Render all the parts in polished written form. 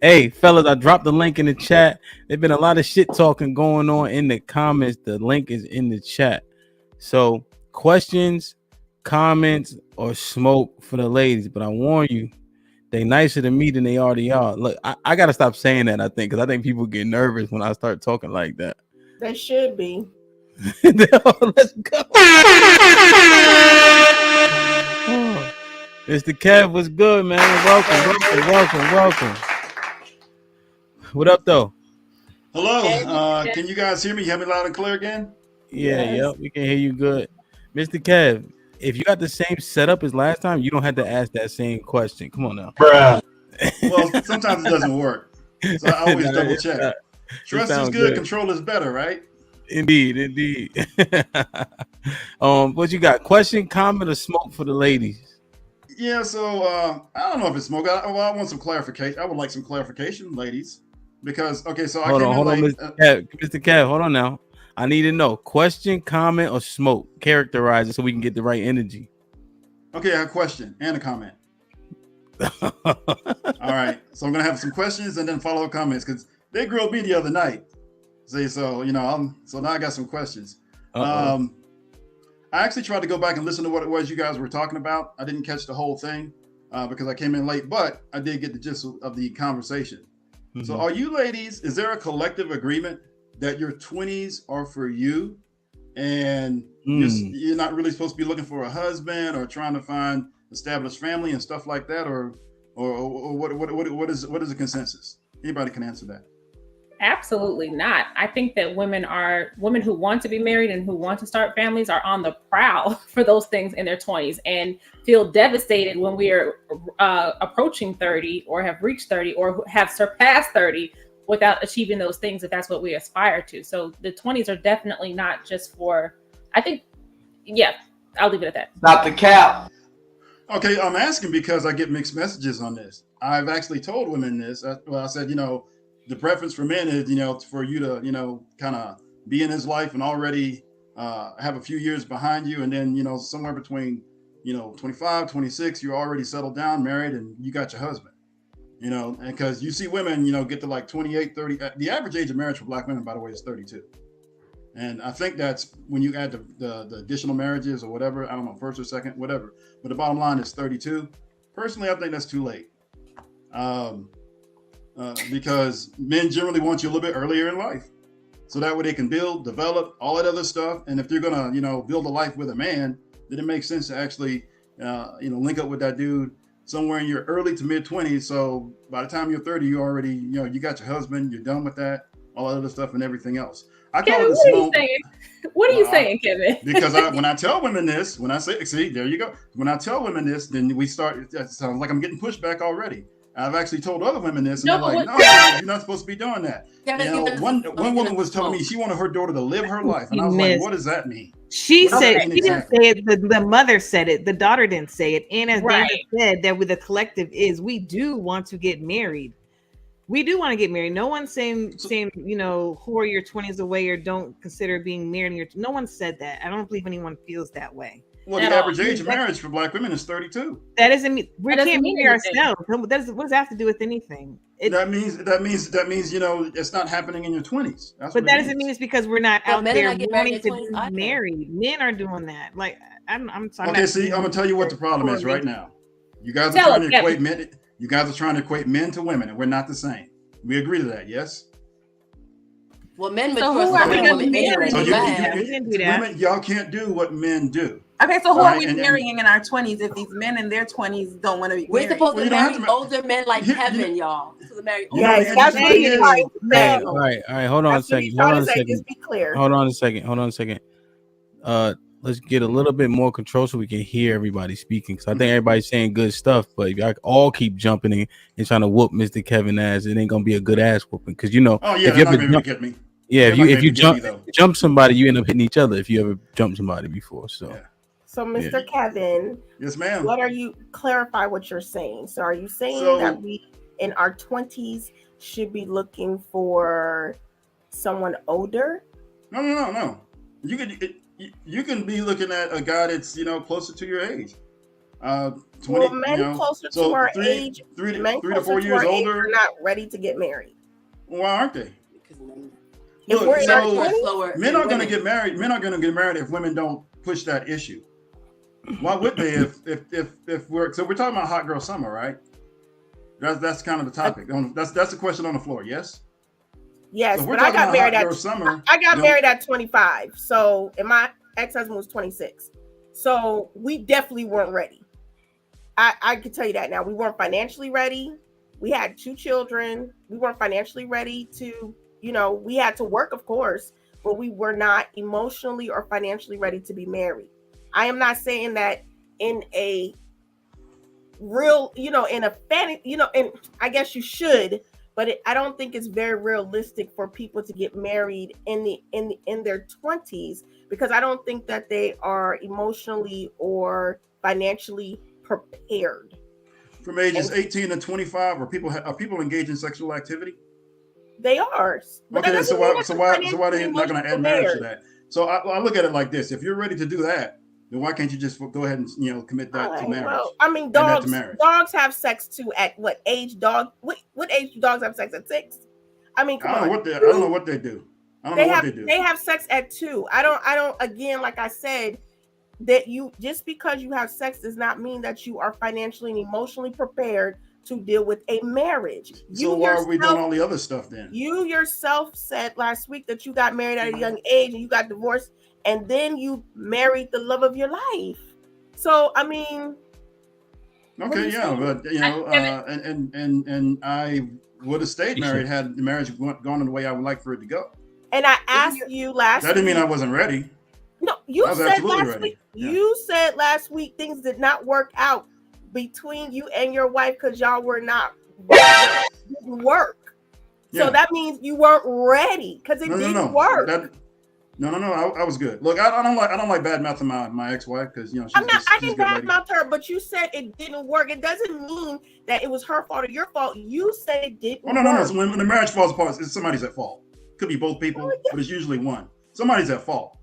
Hey, fellas, I dropped the link in the chat. There's been a lot of shit talking going on in the comments. The link is in the chat. So, questions, comments, or smoke for the ladies. But I warn you, they nicer to me than they already are. Look, I got to stop saying that, I think, because I think people get nervous when I start talking like that. They should be. Let's go. Oh, Mr. Kev, what's good, man? Welcome. What up, though? Hello. Can you guys hear me? You have me loud and clear again? Yeah, Yes. yep, we can hear you good. Mr. Kev, if you got the same setup as last time, you don't have to ask that same question. Come on now. Bruh. Well, sometimes it doesn't work. So I always Nah, double check. it Trust is sounds good, good. control is better, right? Indeed. What you got? Question, comment, or smoke for the ladies? Yeah, so I don't know if it's smoke. I want some clarification. I would like some clarification, ladies. Because, okay, so I came in Hold on, late. Mr. Kev, hold on now. I need to know. Question, comment, or smoke? Characterize it so we can get the right energy. Okay, I have a question and a comment. All right, so I'm going to have some questions and then follow comments because they grilled me the other night. See, so, so now I got some questions. I actually tried to go back and listen to what it was you guys were talking about. I didn't catch the whole thing because I came in late, but I did get the gist of the conversation. Mm-hmm. So are you ladies, is there a collective agreement that your 20s are for you and you're not really supposed to be looking for a husband or trying to find established family and stuff like that? Or what is the consensus? Anybody can answer that. Absolutely not. I think that women who want to be married and who want to start families are on the prowl for those things in their 20s and feel devastated when we are approaching 30 or have reached 30 or have surpassed 30 without achieving those things if that's what we aspire to. So the 20s are definitely not just for, I think, yeah, I'll leave it at that. Stop the cap. Okay, I'm asking because I get mixed messages on this. I've actually told women this. I said, the preference for men is, for you to, kind of be in his life and already have a few years behind you. And then, somewhere between, 25, 26, you're already settled down, married, and you got your husband, and because you see women, get to like 28, 30. The average age of marriage for Black women, by the way, is 32. And I think that's when you add the additional marriages or whatever, I don't know, first or second, whatever. But the bottom line is 32. Personally, I think that's too late. Because men generally want you a little bit earlier in life. So that way they can build, develop, all that other stuff. And if you're going to, build a life with a man, then it makes sense to actually, link up with that dude somewhere in your early to mid 20s. So by the time you're 30, you already, you got your husband, you're done with that, all that other stuff and everything else. I call Kevin, it the smoke. What are you saying, Kevin? Because when I tell women this, when I say, see, there you go. When I tell women this, then we start, it sounds like I'm getting pushback already. I've actually told other women this, and they're like, "No, you're not supposed to be doing that." One woman was telling me she wanted her daughter to live her life, and I was like, "What does that mean?" She said she didn't say it. The mother said it. The daughter didn't say it. And as Dana said, that with the collective is we do want to get married. We do want to get married. No one's saying who are your 20s away or don't consider being married. No one said that. I don't believe anyone feels that way. Well, the average age of marriage for Black women is 32. That doesn't mean we can't marry ourselves. What does that have to do with anything? That means it's not happening in your 20s. But that doesn't mean it's because we're not out there wanting to be married. Men are doing that. Like I'm sorry. Okay, see, I'm gonna tell you what the problem is right now. You guys are trying to equate men. You guys are trying to equate men to women, and we're not the same. We agree to that, yes? Well, men mature. So who are we going to marry? So women, y'all can't do what men do. Okay, so who are we marrying in our 20s if these men in their 20s don't want to be married? We're supposed to marry older men like Kevin, y'all. We're supposed to marry older men. All right. Hold on a second. Just be clear. Hold on a second. Let's get a little bit more control so we can hear everybody speaking. Because I think everybody's saying good stuff, but if y'all all keep jumping in and trying to whoop Mr. Kevin ass, it ain't gonna be a good ass whooping. Because if you jump somebody, you end up hitting each other if you ever jump somebody before. So Mr. Kevin, yes, ma'am. What are you clarify what you're saying? So are you saying that we in our 20s should be looking for someone older? No. You can be looking at a guy that's closer to your age. 20, men closer to our age, men 3 to 4 closer to years our age older are not ready to get married. Why aren't they? Because men, If Look, we're in our so 20s, slower men than are going to women. get married. Men are going to get married if women don't push that issue. Why would they? If we're talking about hot girl summer, right? That's kind of the topic. That's the question on the floor. Yes. yes, So we're but I talking got about married hot at girl summer. I got married at 25. So, and my ex-husband was 26. So we definitely weren't ready. I can tell you that now. We weren't financially ready. We had 2 children. We weren't financially ready to, we had to work, of course, but we were not emotionally or financially ready to be married. I am not saying that in a real, in a fantasy, and I guess you should, but I don't think it's very realistic for people to get married in their 20s, because I don't think that they are emotionally or financially prepared. From ages 18 to 25, are people engaged in sexual activity? They are. Okay, so why they not going to add marriage to that? So I look at it like this: if you're ready to do that, then why can't you just go ahead and commit that to marriage? Well, I mean, dogs have sex too. At what age? What age do dogs have sex? At 6? I mean, come on. I don't know what they do. I don't know what they do. They have sex at 2. I don't. Again, like I said, that you just because you have sex does not mean that you are financially and emotionally prepared to deal with a marriage. So why are we doing all the other stuff then? You yourself said last week that you got married at a young age and you got divorced, and then you married the love of your life. So I mean, okay, yeah, but and I would have stayed married had the marriage gone in the way I would like for it to go. And I asked you last week. That didn't mean I wasn't ready. No, you said last week. Yeah. You said last week things did not work out between you and your wife because y'all were not work. Yeah. So that means you weren't ready because it didn't work. No. I was good. Look, I don't like bad mouthing my ex-wife because I didn't bad mouth her, but you said it didn't work. It doesn't mean that it was her fault or your fault. You said it didn't work. No. So when the marriage falls apart, somebody's at fault. Could be both people, but it's usually one. Somebody's at fault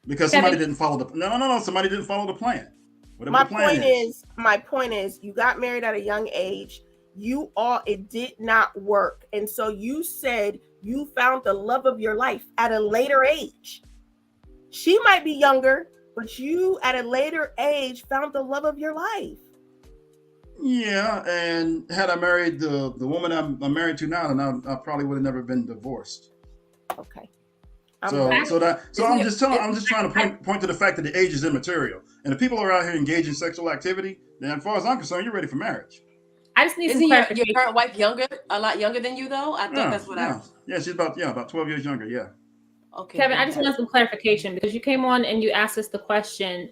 because somebody didn't follow the. No. Somebody didn't follow the plan. My point is, you got married at a young age. It did not work, and so you said you found the love of your life at a later age. She might be younger, but you at a later age found the love of your life. Yeah, and had I married the woman I'm married to now, then I probably would have never been divorced. Okay. I'm just trying to point to the fact that the age is immaterial, and if people are out here engaged in sexual activity, then as far as I'm concerned, you're ready for marriage. I just need Isn't your current wife a lot younger than you though? I thought that's what Yeah, she's about 12 years younger. Yeah. Okay. Kevin, I just want some clarification because you came on and you asked us the question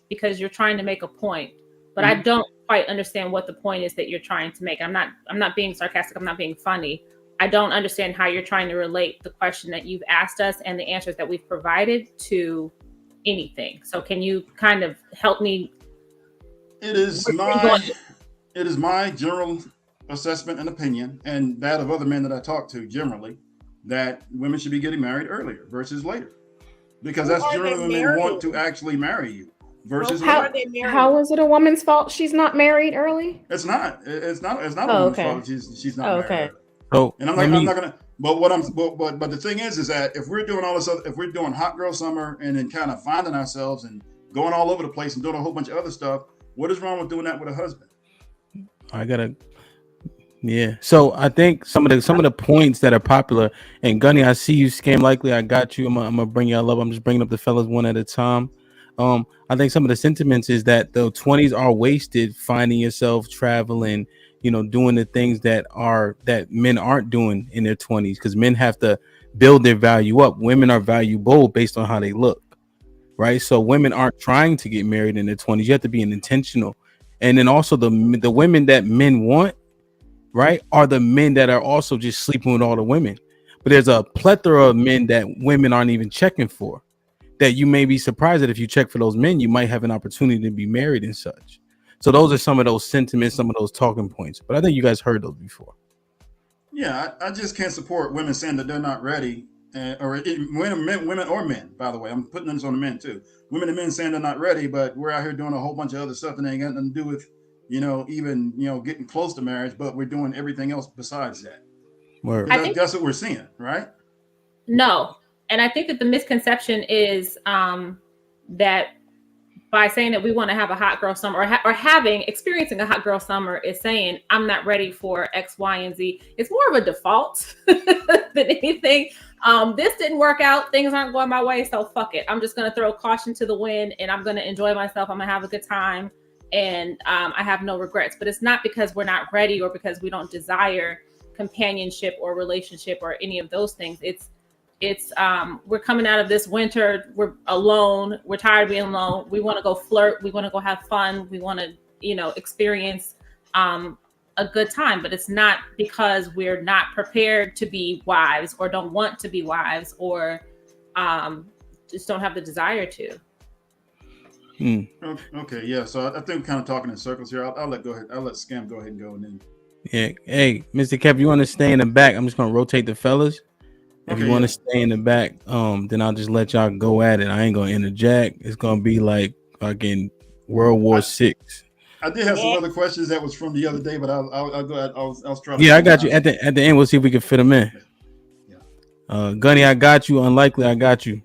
because you're trying to make a point, but I don't quite understand what the point is that you're trying to make. I'm not being sarcastic. I'm not being funny. I don't understand how you're trying to relate the question that you've asked us and the answers that we've provided to anything. So can you kind of help me? It is my general assessment and opinion, and that of other men that I talk to generally, that women should be getting married earlier versus later, because that's generally when men want to actually marry you. Versus how is it a woman's fault she's not married early? It's not a woman's fault she's not married. So, and I'm not gonna. But the thing is that if we're doing all this, if we're doing hot girl summer and then kind of finding ourselves and going all over the place and doing a whole bunch of other stuff, what is wrong with doing that with a husband? So I think some of the points that are popular, and Gunny, I see you scam likely. I got you. I'm gonna bring y'all up. I'm just bringing up the fellas one at a time. I think some of the sentiments is that the 20s are wasted finding yourself traveling, doing the things that men aren't doing in their 20s, because men have to build their value up. Women are valuable based on how they look, right? So women aren't trying to get married in their 20s. You have to be intentional. And then also the women that men want, right, are the men that are also just sleeping with all the women. But there's a plethora of men that women aren't even checking for, that you may be surprised that if you check for those men, you might have an opportunity to be married and such. So those are some of those sentiments, some of those talking points. But I think you guys heard those before. Yeah, I just can't support women saying that they're not ready women or men, by the way, I'm putting this on the men too. Women and men saying they're not ready, but we're out here doing a whole bunch of other stuff that ain't got nothing to do with, even getting close to marriage, but we're doing everything else besides that. Word. That's what we're seeing, right? No. And I think that the misconception is that by saying that we want to have a hot girl summer experiencing a hot girl summer is saying I'm not ready for X, Y, and Z. It's more of a default than anything. This didn't work out. Things aren't going my way. So fuck it. I'm just going to throw caution to the wind and I'm going to enjoy myself. I'm going to have a good time. And I have no regrets. But it's not because we're not ready or because we don't desire companionship or relationship or any of those things. It's we're coming out of this winter, we're alone, we're tired of being alone, we want to go flirt, we want to go have fun, we want to experience a good time. But it's not because we're not prepared to be wives or don't want to be wives or just don't have the desire to. Okay, yeah, so I think we're kind of talking in circles here. I'll let Scam go ahead and go, and then hey, Mr. Kev, you want to stay in the back? I'm just gonna rotate the fellas. If you want to stay in the back, then I'll just let y'all go at it. I ain't gonna interject. It's gonna be like fucking World War VI. I did have some other questions that was from the other day, but I'll go ahead. I'll try to. Yeah, I got you. At the end, we'll see if we can fit them in. Yeah. Gunny, I got you. Unlikely, I got you.